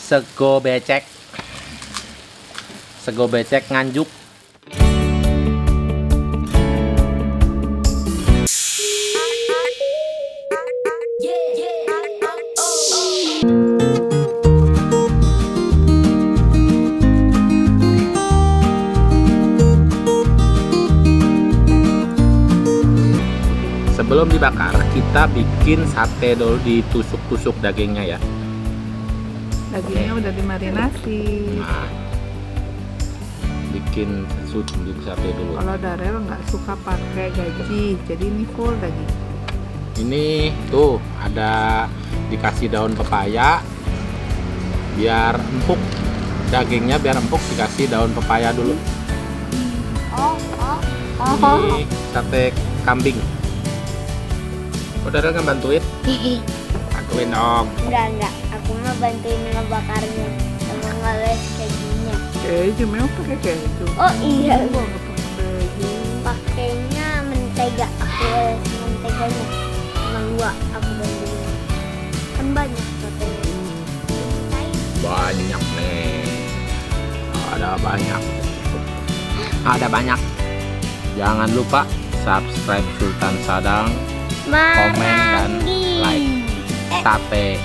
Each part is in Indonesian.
Sego becek. Sego becek Nganjuk. Sebelum dibakar, kita bikin sate dulu, ditusuk-tusuk dagingnya ya. Dagingnya udah dimarinasi. Nah, bikin sate dulu. Kalau Darel nggak suka pakai gaji, jadi ini full daging. Ini tuh ada dikasih daun pepaya biar empuk, dagingnya biar empuk dikasih daun pepaya dulu. Ini sate kambing. Saudara nggak bantuin? Bantuin dong. Enggak, aku mau bantuin ngebakarnya sama ngeles kejunya. Keju memang pakai keju. Oh iya, Gua nggak pakai keju. pakainya mentega, aku les menteganya sama gua, aku bantuin. Kan banyak katanya. Banyak nih. Ada banyak. Jangan lupa subscribe Sultan Sadang, komen dan like sate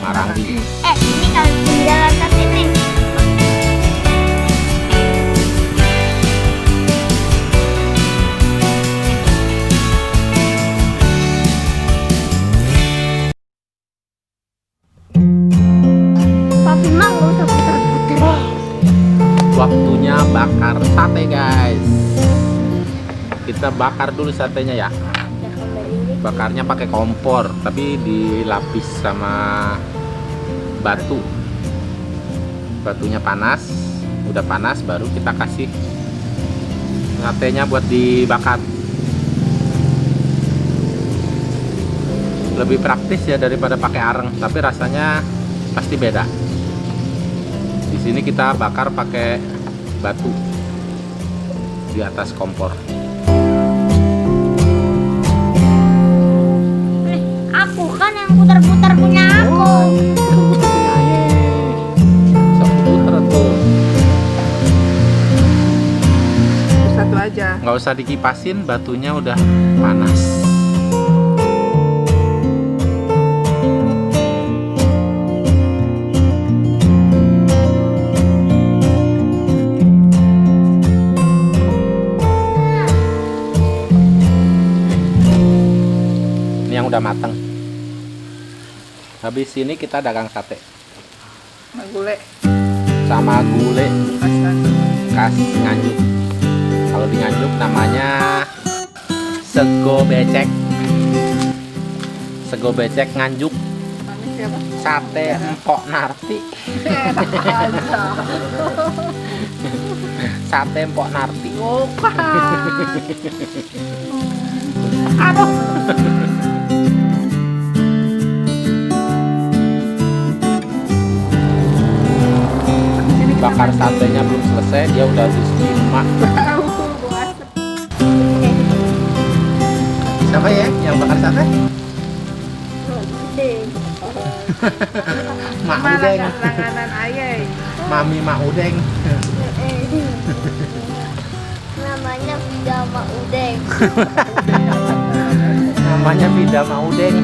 Marangi. Ini kalau tinggal sate nih. Papi mah nggak usah putar-putar. Waktunya bakar sate guys. Kita bakar dulu satenya ya. Ya kembali. Bakarnya pakai kompor tapi dilapis sama batu. Batunya panas, udah panas baru kita kasih satenya buat dibakar. Lebih praktis ya daripada pakai areng, tapi rasanya pasti beda. Di sini kita bakar pakai batu di atas kompor. Aku kan yang putar-putar punya aku. Sok puter tuh. Satu aja. Nggak usah dikipasin, batunya udah panas. Ini yang udah matang. Habis ini kita dagang sate Sama gulai. sama gulai Pasan. khas Nganjuk. Kalau di Nganjuk namanya sego becek. Sego becek Nganjuk. Mami siapa? Sate empok narti. Enak aja. Sate empok narti. Bukan. Aduh. Bakar satenya belum selesai, dia udah habis 5. Siapa ya yang bakar sate? Mak Udeng. Langganan ayah. Mami Mak Udeng. Namanya Pijama Udeng. Namanya Vida Mak Udeng.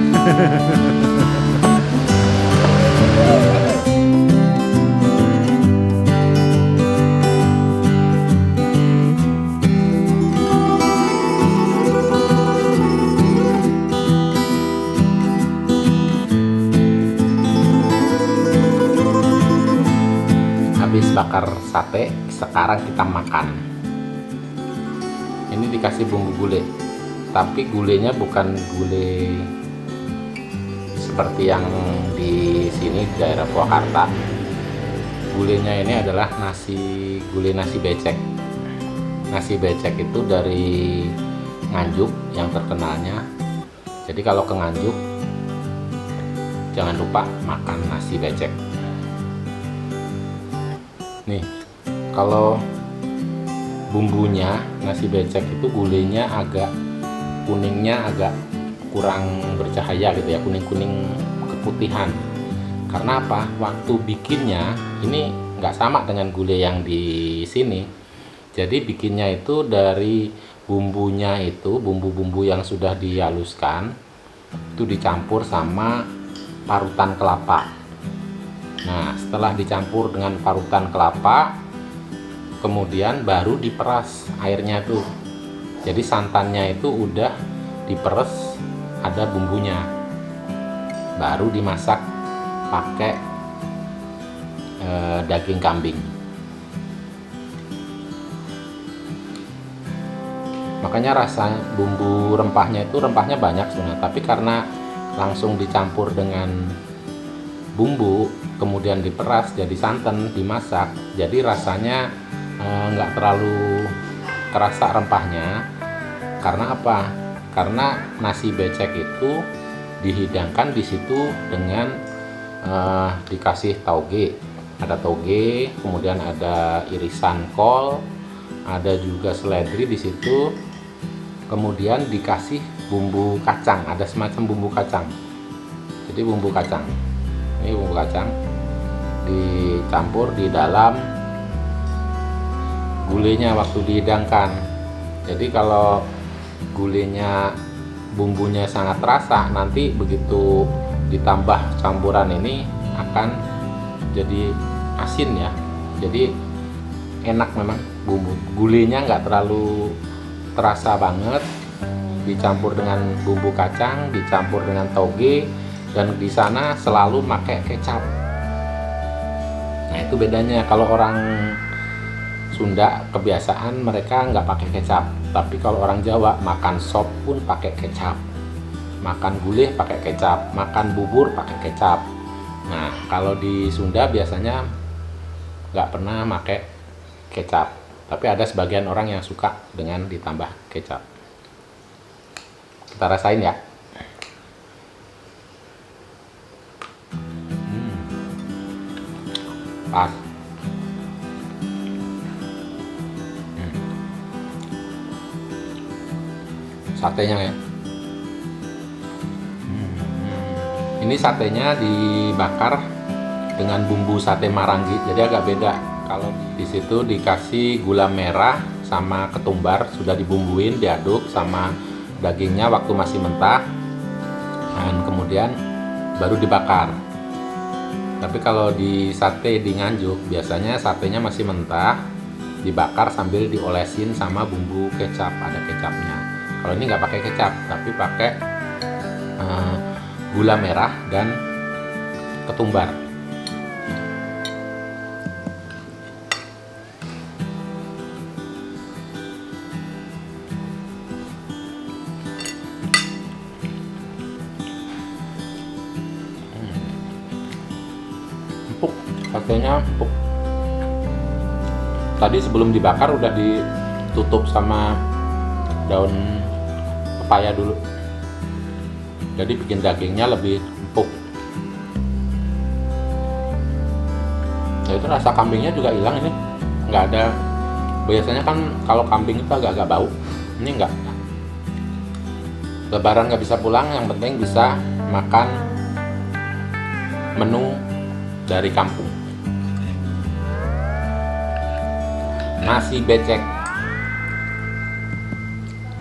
Habis bakar sate, sekarang kita makan. Ini dikasih bumbu gulai, tapi gulainya bukan gulai seperti yang di sini di daerah Purwakarta. Gulainya ini adalah gulai nasi becek. Nasi becek itu dari Nganjuk yang terkenalnya. Jadi kalau ke Nganjuk jangan lupa makan nasi becek. Nih, kalau bumbunya nasi becek itu gulainya kuningnya agak kurang bercahaya gitu ya, kuning-kuning keputihan. Karena apa? Waktu bikinnya ini nggak sama dengan gulai yang di sini. Jadi bikinnya itu dari bumbunya itu, bumbu-bumbu yang sudah dihaluskan itu dicampur sama parutan kelapa. Nah, setelah dicampur dengan parutan kelapa, kemudian baru diperas airnya tuh. Jadi santannya itu udah diperes, ada bumbunya. Baru dimasak pakai daging kambing. Makanya rasa bumbu rempahnya itu rempahnya banyak sebenarnya, tapi karena langsung dicampur dengan bumbu kemudian diperas jadi santan, dimasak, jadi rasanya nggak terlalu kerasa rempahnya. Karena apa? Karena nasi becek itu dihidangkan di situ dengan dikasih tauge, ada tauge, kemudian ada irisan kol, ada juga seledri di situ, kemudian dikasih bumbu kacang, ada semacam bumbu kacang. Jadi bumbu kacang, ini bumbu kacang dicampur di dalam gulainya waktu dihidangkan. Jadi kalau gulainya bumbunya sangat terasa, nanti begitu ditambah campuran ini akan jadi asin ya. Jadi enak memang, bumbu gulainya nggak terlalu terasa banget, dicampur dengan bumbu kacang, dicampur dengan toge, dan di sana selalu pakai kecap. Nah itu bedanya. Kalau orang Sunda kebiasaan mereka nggak pakai kecap, tapi kalau orang Jawa makan sop pun pakai kecap, makan gulai pakai kecap, makan bubur pakai kecap. Nah kalau di Sunda biasanya nggak pernah pakai kecap, tapi ada sebagian orang yang suka dengan ditambah kecap. Kita rasain ya. Pas. Satenya ya. Ini satenya dibakar dengan bumbu sate Marangi, jadi agak beda. Kalau di situ dikasih gula merah sama ketumbar, sudah dibumbuin, diaduk sama dagingnya waktu masih mentah, dan kemudian baru dibakar. Tapi kalau di sate di Nganjuk biasanya satenya masih mentah, dibakar sambil diolesin sama bumbu kecap, ada kecapnya. Kalau ini nggak pakai kecap, tapi pakai gula merah dan ketumbar. Empuk, satenya empuk. Tadi sebelum dibakar udah ditutup sama daun pepaya dulu, jadi bikin dagingnya lebih empuk. Nah itu rasa kambingnya juga hilang, ini nggak ada. Biasanya kan kalau kambing itu agak-agak bau, ini enggak. Lebaran nggak bisa pulang, yang penting bisa makan menu dari kampung. Nasi becek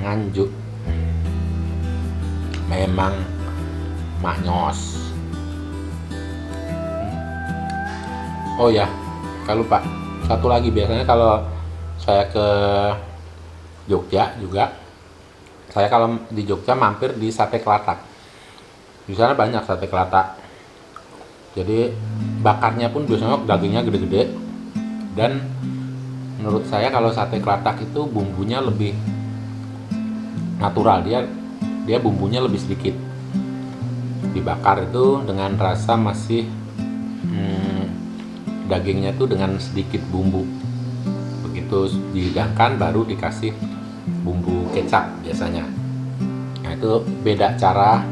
Nganjuk memang mahnyos. Oh ya, kalau lupa satu lagi, biasanya kalau saya ke Jogja juga, saya kalau di Jogja mampir di Sate Kelatak. Di sana banyak sate kelatak. Jadi bakarnya pun biasanya dagingnya gede-gede, dan menurut saya kalau sate kelatak itu bumbunya lebih natural, dia bumbunya lebih sedikit. Dibakar itu dengan rasa masih dagingnya itu dengan sedikit bumbu. Begitu dihidangkan baru dikasih bumbu kecap biasanya. Nah itu beda cara,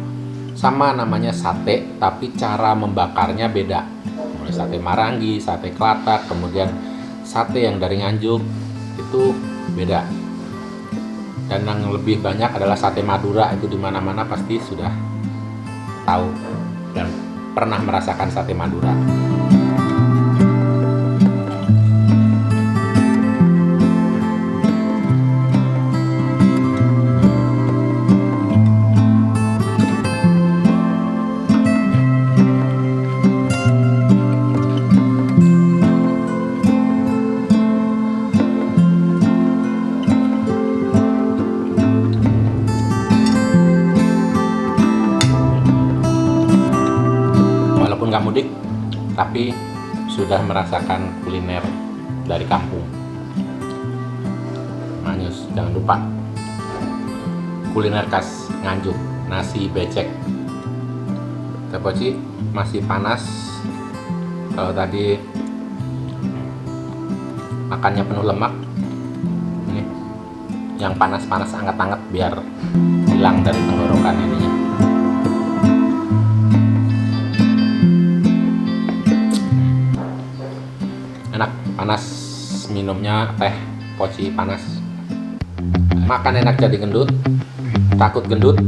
sama namanya sate tapi cara membakarnya beda. Mulai sate Marangi, sate Kelatak, kemudian sate yang dari Nganjuk itu beda. Dan yang lebih banyak adalah sate Madura, itu dimana-mana pasti sudah tahu. Dan pernah merasakan sate Madura. Nggak mudik, tapi sudah merasakan kuliner dari kampung. Manyus, jangan lupa kuliner khas Nganjuk, nasi becek. Teh Poci masih panas. Kalau tadi makannya penuh lemak, ini yang panas-panas anget-anget biar hilang dari tenggorokan ininya. Enak, panas, minumnya teh Poci panas. Makan enak jadi gendut, takut gendut,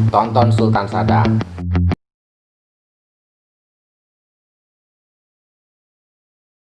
tonton Sultan Sada.